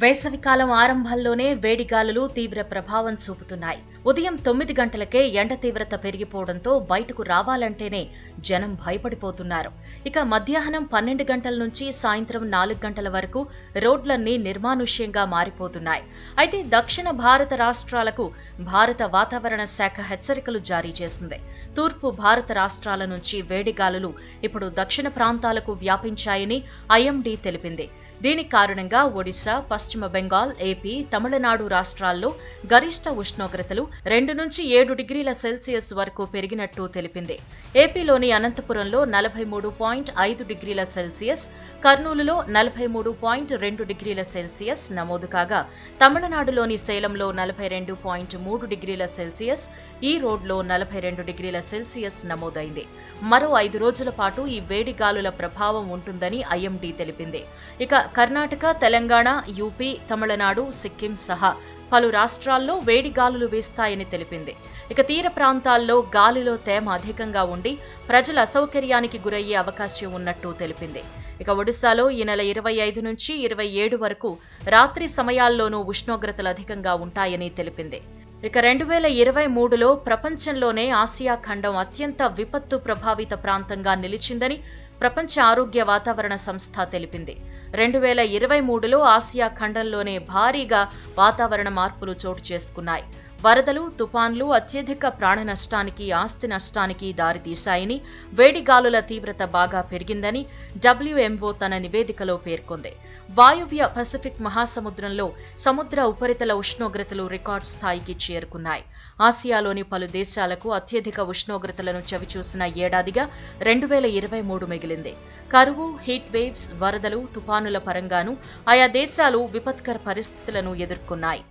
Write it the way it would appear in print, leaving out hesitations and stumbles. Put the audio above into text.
వేసవికాలం ఆరంభంలోనే వేడిగాలులు తీవ్ర ప్రభావం చూపుతున్నాయి. ఉదయం 9 గంటలకే ఎండ తీవ్రత పెరిగిపోవడంతో బయటకు రావాలంటేనే జనం భయపడిపోతున్నారు. ఇక మధ్యాహ్నం 12 గంటల నుంచి సాయంత్రం 4 గంటల వరకు రోడ్లన్నీ నిర్మానుష్యంగా మారిపోతున్నాయి. అయితే దక్షిణ భారత రాష్ట్రాలకు భారత వాతావరణ శాఖ హెచ్చరికలు జారీ చేసింది. తూర్పు భారత రాష్ట్రాల నుంచి వేడిగాలులు ఇప్పుడు దక్షిణ ప్రాంతాలకు వ్యాపించాయని ఐఎండీ తెలిపింది. దీని కారణంగా ఒడిశా, పశ్చిమ బెంగాల్, ఏపీ, తమిళనాడు రాష్ట్రాల్లో గరిష్ట ఉష్ణోగ్రతలు 2 నుంచి 7 డిగ్రీల సెల్సియస్ వరకు పెరిగినట్టు తెలిపింది. ఏపీలోని అనంతపురంలో 43.5 డిగ్రీల సెల్సియస్, కర్నూలులో 43.2 డిగ్రీల సెల్సియస్ నమోదు కాగా, తమిళనాడులోని సేలంలో 42.3 డిగ్రీల సెల్సియస్, ఈరోడ్లో 42 డిగ్రీల సెల్సియస్ నమోదైంది. మరో 5 రోజుల పాటు ఈ వేడిగాలుల ప్రభావం ఉంటుందని ఐఎండీ తెలిపింది. ఇక కర్ణాటక, తెలంగాణ, యూపీ, తమిళనాడు, సిక్కిం సహా పలు రాష్ట్రాల్లో వేడిగాలులు వీస్తాయని తెలిపింది. ఇక తీర ప్రాంతాల్లో గాలిలో తేమ అధికంగా ఉండి ప్రజల అసౌకర్యానికి గురయ్యే అవకాశం ఉన్నట్టు తెలిపింది. ఇక ఒడిశాలో ఈ నెల 25 నుంచి 27 వరకు రాత్రి సమయాల్లోనూ ఉష్ణోగ్రతలు అధికంగా ఉంటాయని తెలిపింది. ఇక 2023లో ప్రపంచంలోనే ఆసియా ఖండం అత్యంత విపత్తు ప్రభావిత ప్రాంతంగా నిలిచిందని ప్రపంచ ఆరోగ్య వాతావరణ సంస్థ తెలిపింది. 2023లో ఆసియా ఖండంలోనే భారీగా వాతావరణ మార్పులు చోటు చేసుకున్నాయి. వరదలు, తుపాన్లు అత్యధిక ప్రాణ నష్టానికి, ఆస్తి నష్టానికి దారితీశాయని, వేడిగాలుల తీవ్రత బాగా పెరిగిందని WMO తన నివేదికలో పేర్కొంది. వాయువ్య పసిఫిక్ మహాసముద్రంలో సముద్ర ఉపరితల ఉష్ణోగ్రతలు రికార్డు స్థాయికి చేరుకున్నాయి. ఆసియాలోని పలు దేశాలకు అత్యధిక ఉష్ణోగ్రతలను చవిచూసిన ఏడాదిగా 2023 మిగిలింది. కరువు, హీట్ వేవ్స్, వరదలు, తుపానుల పరంగానూ ఆయా దేశాలు విపత్కర పరిస్థితులను ఎదుర్కొన్నాయి.